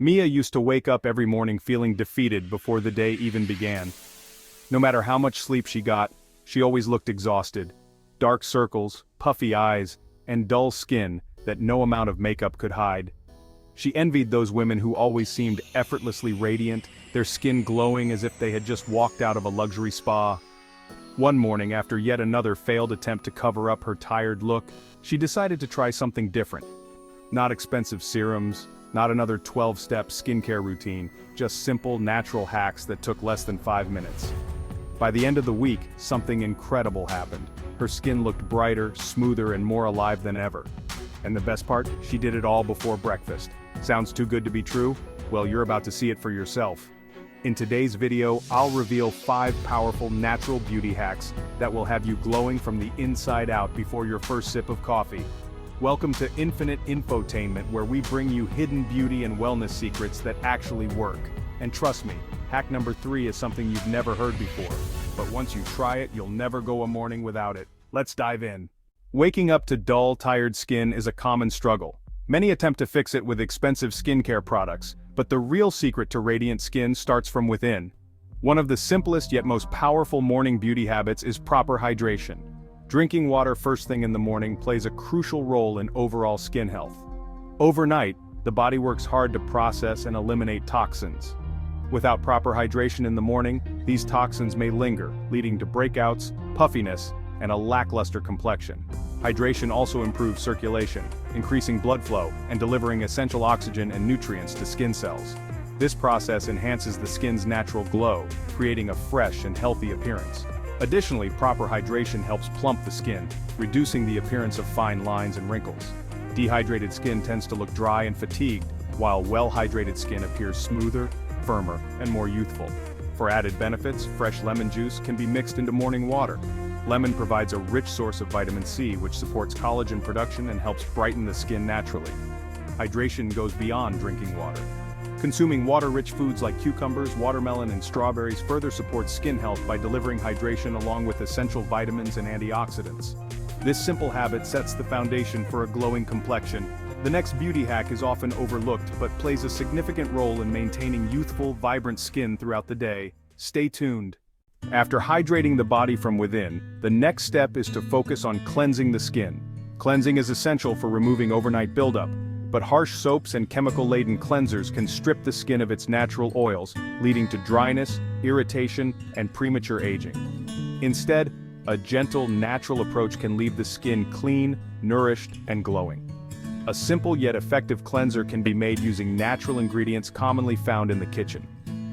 Mia used to wake up every morning feeling defeated before the day even began. No matter how much sleep she got, she always looked exhausted. Dark circles, puffy eyes, and dull skin that no amount of makeup could hide. She envied those women who always seemed effortlessly radiant, their skin glowing as if they had just walked out of a luxury spa. One morning, after yet another failed attempt to cover up her tired look, she decided to try something different. Not expensive serums, not another 12-step skincare routine, just simple, natural hacks that took less than 5 minutes. By the end of the week, something incredible happened. Her skin looked brighter, smoother, and more alive than ever. And the best part, she did it all before breakfast. Sounds too good to be true? Well, you're about to see it for yourself. In today's video, I'll reveal 5 powerful natural beauty hacks that will have you glowing from the inside out before your first sip of coffee. Welcome to Infinite Infotainment, where we bring you hidden beauty and wellness secrets that actually work. And trust me, hack number 3 is something you've never heard before. But once you try it, you'll never go a morning without it. Let's dive in. Waking up to dull, tired skin is a common struggle. Many attempt to fix it with expensive skincare products, but the real secret to radiant skin starts from within. One of the simplest yet most powerful morning beauty habits is proper hydration. Drinking water first thing in the morning plays a crucial role in overall skin health. Overnight, the body works hard to process and eliminate toxins. Without proper hydration in the morning, these toxins may linger, leading to breakouts, puffiness, and a lackluster complexion. Hydration also improves circulation, increasing blood flow and delivering essential oxygen and nutrients to skin cells. This process enhances the skin's natural glow, creating a fresh and healthy appearance. Additionally, proper hydration helps plump the skin, reducing the appearance of fine lines and wrinkles. Dehydrated skin tends to look dry and fatigued, while well-hydrated skin appears smoother, firmer, and more youthful. For added benefits, fresh lemon juice can be mixed into morning water. Lemon provides a rich source of vitamin C, which supports collagen production and helps brighten the skin naturally. Hydration goes beyond drinking water. Consuming water-rich foods like cucumbers, watermelon, and strawberries further supports skin health by delivering hydration along with essential vitamins and antioxidants. This simple habit sets the foundation for a glowing complexion. The next beauty hack is often overlooked but plays a significant role in maintaining youthful, vibrant skin throughout the day. Stay tuned. After hydrating the body from within, the next step is to focus on cleansing the skin. Cleansing is essential for removing overnight buildup, but harsh soaps and chemical-laden cleansers can strip the skin of its natural oils, leading to dryness, irritation, and premature aging. Instead, a gentle, natural approach can leave the skin clean, nourished, and glowing. A simple yet effective cleanser can be made using natural ingredients commonly found in the kitchen.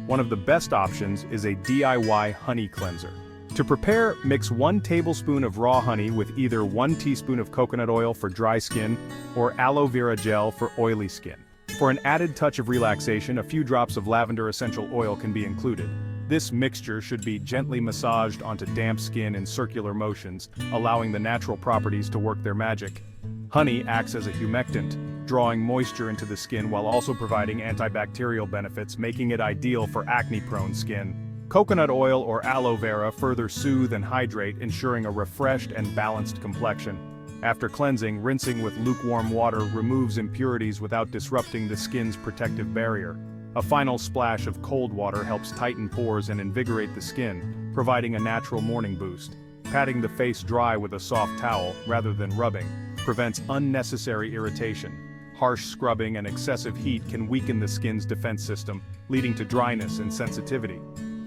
One of the best options is a DIY honey cleanser. To prepare, mix 1 tablespoon of raw honey with either 1 teaspoon of coconut oil for dry skin or aloe vera gel for oily skin. For an added touch of relaxation, a few drops of lavender essential oil can be included. This mixture should be gently massaged onto damp skin in circular motions, allowing the natural properties to work their magic. Honey acts as a humectant, drawing moisture into the skin while also providing antibacterial benefits, making it ideal for acne-prone skin. Coconut oil or aloe vera further soothe and hydrate, ensuring a refreshed and balanced complexion. After cleansing, rinsing with lukewarm water removes impurities without disrupting the skin's protective barrier. A final splash of cold water helps tighten pores and invigorate the skin, providing a natural morning boost. Patting the face dry with a soft towel, rather than rubbing, prevents unnecessary irritation. Harsh scrubbing and excessive heat can weaken the skin's defense system, leading to dryness and sensitivity.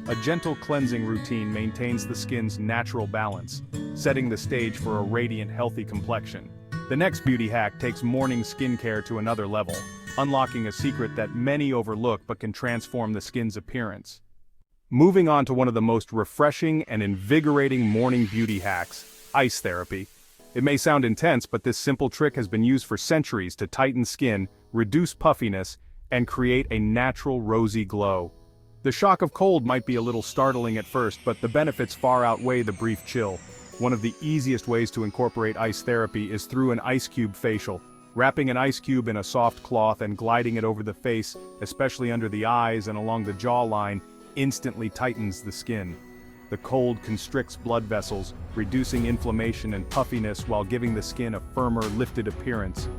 A gentle cleansing routine maintains the skin's natural balance, setting the stage for a radiant, healthy complexion. The next beauty hack takes morning skincare to another level, unlocking a secret that many overlook but can transform the skin's appearance. Moving on to one of the most refreshing and invigorating morning beauty hacks, ice therapy. It may sound intense, but this simple trick has been used for centuries to tighten skin, reduce puffiness, and create a natural rosy glow. The shock of cold might be a little startling at first, but the benefits far outweigh the brief chill. One of the easiest ways to incorporate ice therapy is through an ice cube facial. Wrapping an ice cube in a soft cloth and gliding it over the face, especially under the eyes and along the jawline, instantly tightens the skin. The cold constricts blood vessels, reducing inflammation and puffiness while giving the skin a firmer, lifted appearance.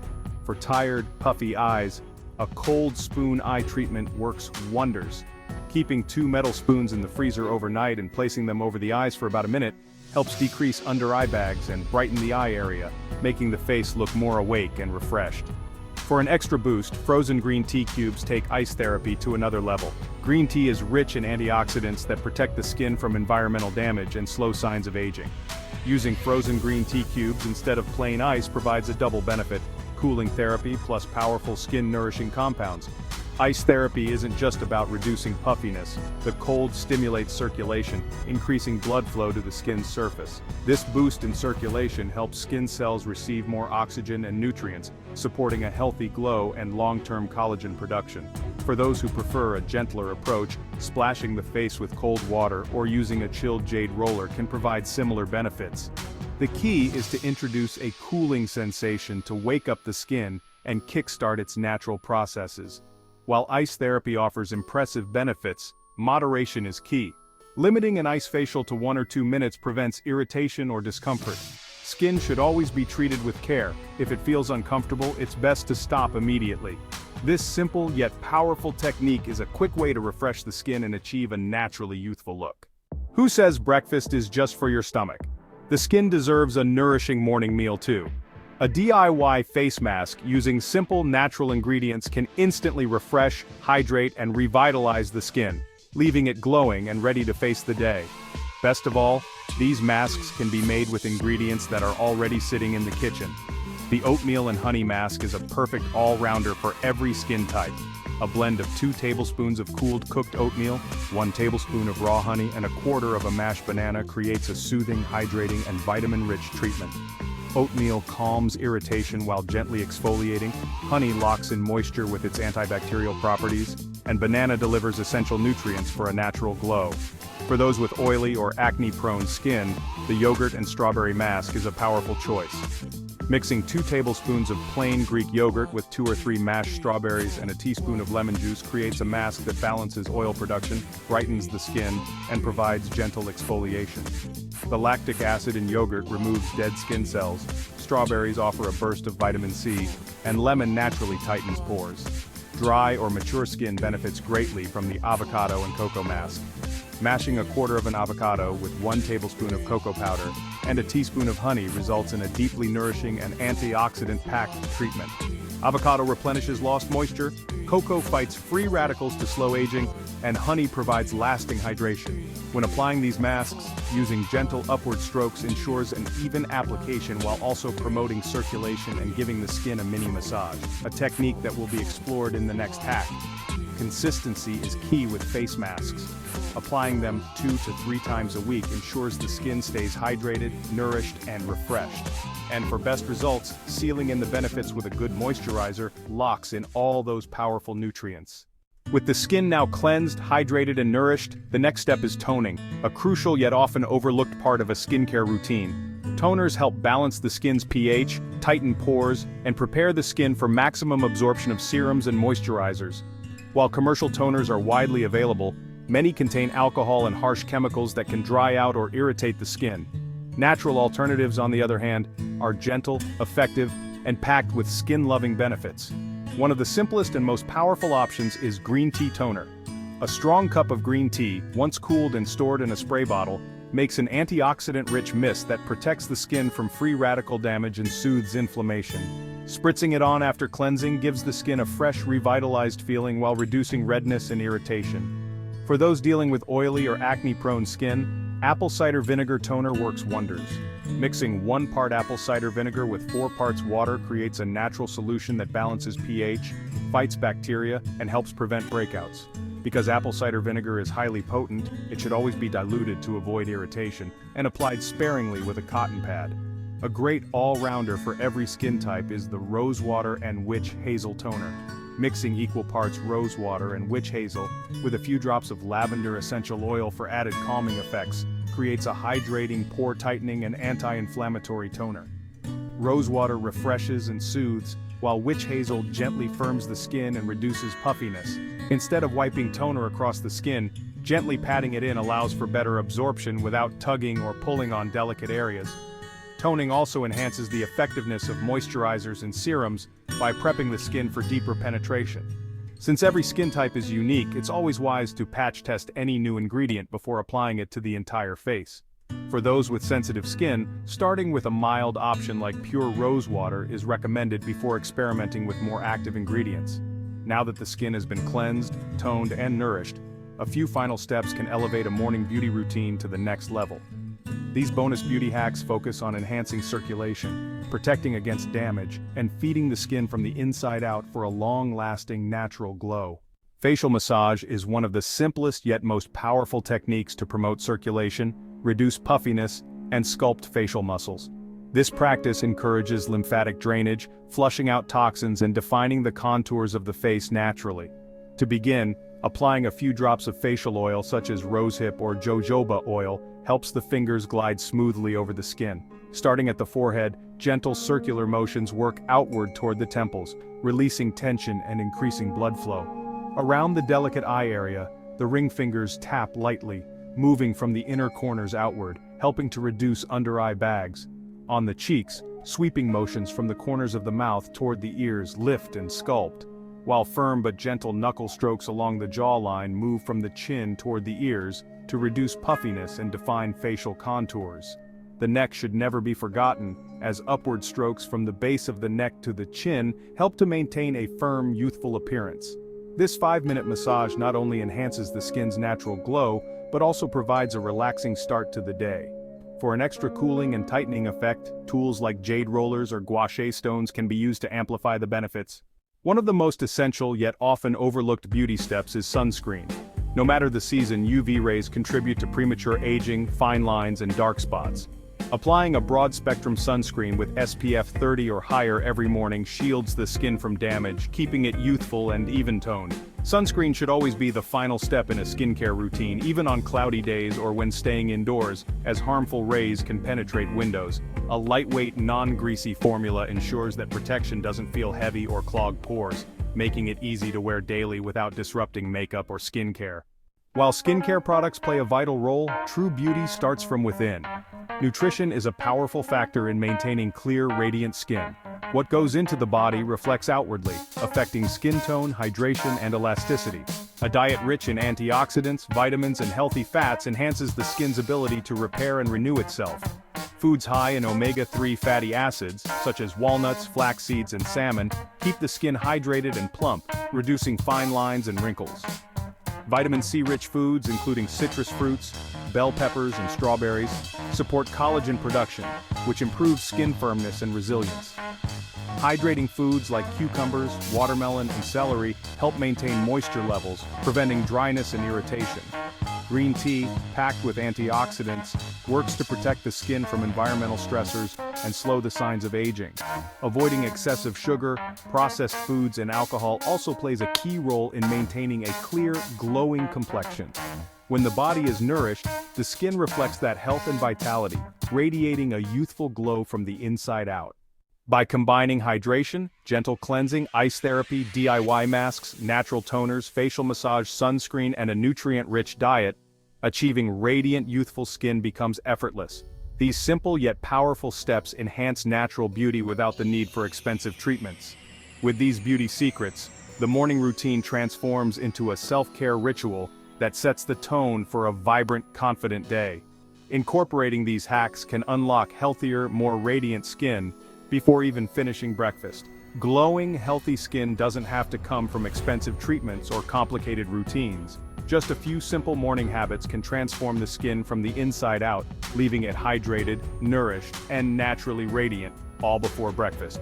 For tired, puffy eyes, A cold spoon eye treatment works wonders. Keeping 2 metal spoons in the freezer overnight and placing them over the eyes for about a minute helps decrease under-eye bags and brighten the eye area, making the face look more awake and refreshed. For an extra boost, frozen green tea cubes take ice therapy to another level. Green tea is rich in antioxidants that protect the skin from environmental damage and slow signs of aging. Using frozen green tea cubes instead of plain ice provides a double benefit: cooling therapy plus powerful skin-nourishing compounds. Ice therapy isn't just about reducing puffiness. The cold stimulates circulation, increasing blood flow to the skin's surface. This boost in circulation helps skin cells receive more oxygen and nutrients, supporting a healthy glow and long-term collagen production. For those who prefer a gentler approach, splashing the face with cold water or using a chilled jade roller can provide similar benefits. The key is to introduce a cooling sensation to wake up the skin and kickstart its natural processes. While ice therapy offers impressive benefits, moderation is key. Limiting an ice facial to 1 or 2 minutes prevents irritation or discomfort. Skin should always be treated with care. If it feels uncomfortable, it's best to stop immediately. This simple yet powerful technique is a quick way to refresh the skin and achieve a naturally youthful look. Who says breakfast is just for your stomach? The skin deserves a nourishing morning meal too. A DIY face mask using simple natural ingredients can instantly refresh, hydrate, and revitalize the skin, leaving it glowing and ready to face the day. Best of all, these masks can be made with ingredients that are already sitting in the kitchen. The oatmeal and honey mask is a perfect all-rounder for every skin type. A blend of 2 tablespoons of cooled cooked oatmeal, 1 tablespoon of raw honey, and 1/4 of a mashed banana creates a soothing, hydrating, and vitamin-rich treatment. Oatmeal calms irritation while gently exfoliating, honey locks in moisture with its antibacterial properties, and banana delivers essential nutrients for a natural glow. For those with oily or acne-prone skin, the yogurt and strawberry mask is a powerful choice. Mixing 2 tablespoons of plain Greek yogurt with 2 or 3 mashed strawberries and a teaspoon of lemon juice creates a mask that balances oil production, brightens the skin, and provides gentle exfoliation. The lactic acid in yogurt removes dead skin cells, strawberries offer a burst of vitamin C, and lemon naturally tightens pores. Dry or mature skin benefits greatly from the avocado and cocoa mask. Mashing 1/4 of an avocado with 1 tablespoon of cocoa powder and a teaspoon of honey results in a deeply nourishing and antioxidant-packed treatment. Avocado replenishes lost moisture, cocoa fights free radicals to slow aging, and honey provides lasting hydration. When applying these masks, using gentle upward strokes ensures an even application while also promoting circulation and giving the skin a mini massage, a technique that will be explored in the next hack. Consistency is key with face masks. Applying them 2 to 3 times a week ensures the skin stays hydrated, nourished, and refreshed. And for best results, sealing in the benefits with a good moisturizer locks in all those powerful nutrients. With the skin now cleansed, hydrated, and nourished, the next step is toning, a crucial yet often overlooked part of a skincare routine. Toners help balance the skin's pH, tighten pores, and prepare the skin for maximum absorption of serums and moisturizers. While commercial toners are widely available, many contain alcohol and harsh chemicals that can dry out or irritate the skin. Natural alternatives, on the other hand, are gentle, effective, and packed with skin-loving benefits. One of the simplest and most powerful options is green tea toner. A strong cup of green tea, once cooled and stored in a spray bottle, makes an antioxidant-rich mist that protects the skin from free radical damage and soothes inflammation. Spritzing it on after cleansing gives the skin a fresh, revitalized feeling while reducing redness and irritation. For those dealing with oily or acne-prone skin, apple cider vinegar toner works wonders. Mixing 1 part apple cider vinegar with 4 parts water creates a natural solution that balances pH, fights bacteria, and helps prevent breakouts. Because apple cider vinegar is highly potent, it should always be diluted to avoid irritation, and applied sparingly with a cotton pad. A great all-rounder for every skin type is the Rosewater and Witch Hazel Toner. Mixing equal parts rosewater and witch hazel with a few drops of lavender essential oil for added calming effects creates a hydrating, pore-tightening, and anti-inflammatory toner. Rosewater refreshes and soothes, while witch hazel gently firms the skin and reduces puffiness. Instead of wiping toner across the skin, gently patting it in allows for better absorption without tugging or pulling on delicate areas. Toning also enhances the effectiveness of moisturizers and serums by prepping the skin for deeper penetration. Since every skin type is unique, it's always wise to patch test any new ingredient before applying it to the entire face. For those with sensitive skin, starting with a mild option like pure rose water is recommended before experimenting with more active ingredients. Now that the skin has been cleansed, toned, and nourished, a few final steps can elevate a morning beauty routine to the next level. These bonus beauty hacks focus on enhancing circulation, protecting against damage, and feeding the skin from the inside out for a long-lasting natural glow. Facial massage is one of the simplest yet most powerful techniques to promote circulation, reduce puffiness, and sculpt facial muscles. This practice encourages lymphatic drainage, flushing out toxins and defining the contours of the face naturally. To begin, applying a few drops of facial oil such as rosehip or jojoba oil helps the fingers glide smoothly over the skin. Starting at the forehead, gentle circular motions work outward toward the temples, releasing tension and increasing blood flow. Around the delicate eye area, the ring fingers tap lightly, moving from the inner corners outward, helping to reduce under-eye bags. On the cheeks, sweeping motions from the corners of the mouth toward the ears lift and sculpt, while firm but gentle knuckle strokes along the jawline move from the chin toward the ears to reduce puffiness and define facial contours. The neck should never be forgotten, as upward strokes from the base of the neck to the chin help to maintain a firm, youthful appearance. This 5-minute massage not only enhances the skin's natural glow, but also provides a relaxing start to the day. For an extra cooling and tightening effect, tools like jade rollers or gua sha stones can be used to amplify the benefits. One of the most essential yet often overlooked beauty steps is sunscreen. No matter the season, UV rays contribute to premature aging, fine lines, and dark spots. Applying a broad-spectrum sunscreen with SPF 30 or higher every morning shields the skin from damage, keeping it youthful and even-toned. Sunscreen should always be the final step in a skincare routine, even on cloudy days or when staying indoors, as harmful rays can penetrate windows. A lightweight, non-greasy formula ensures that protection doesn't feel heavy or clog pores, making it easy to wear daily without disrupting makeup or skincare. While skincare products play a vital role, true beauty starts from within. Nutrition is a powerful factor in maintaining clear, radiant skin. What goes into the body reflects outwardly, affecting skin tone, hydration, and elasticity. A diet rich in antioxidants, vitamins, and healthy fats enhances the skin's ability to repair and renew itself. Foods high in omega-3 fatty acids, such as walnuts, flax seeds, and salmon, keep the skin hydrated and plump, reducing fine lines and wrinkles. Vitamin C-rich foods, including citrus fruits, bell peppers, and strawberries, support collagen production, which improves skin firmness and resilience. Hydrating foods like cucumbers, watermelon, and celery help maintain moisture levels, preventing dryness and irritation. Green tea, packed with antioxidants, works to protect the skin from environmental stressors and slow the signs of aging. Avoiding excessive sugar, processed foods, and alcohol also plays a key role in maintaining a clear, glowing complexion. When the body is nourished, the skin reflects that health and vitality, radiating a youthful glow from the inside out. By combining hydration, gentle cleansing, ice therapy, DIY masks, natural toners, facial massage, sunscreen, and a nutrient-rich diet, achieving radiant, youthful skin becomes effortless. These simple yet powerful steps enhance natural beauty without the need for expensive treatments. With these beauty secrets, the morning routine transforms into a self-care ritual that sets the tone for a vibrant, confident day. Incorporating these hacks can unlock healthier, more radiant skin before even finishing breakfast. Glowing, healthy skin doesn't have to come from expensive treatments or complicated routines. Just a few simple morning habits can transform the skin from the inside out, leaving it hydrated, nourished, and naturally radiant, all before breakfast.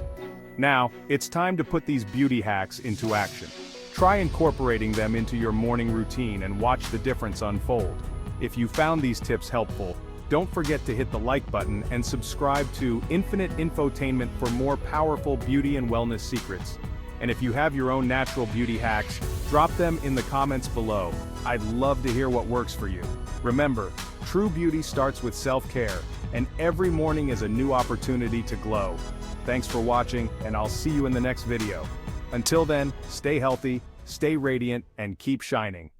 Now, it's time to put these beauty hacks into action. Try incorporating them into your morning routine and watch the difference unfold. If you found these tips helpful, don't forget to hit the like button and subscribe to Infinite Infotainment for more powerful beauty and wellness secrets. And if you have your own natural beauty hacks, drop them in the comments below. I'd love to hear what works for you. Remember, true beauty starts with self-care, and every morning is a new opportunity to glow. Thanks for watching, and I'll see you in the next video. Until then, stay healthy, stay radiant, and keep shining.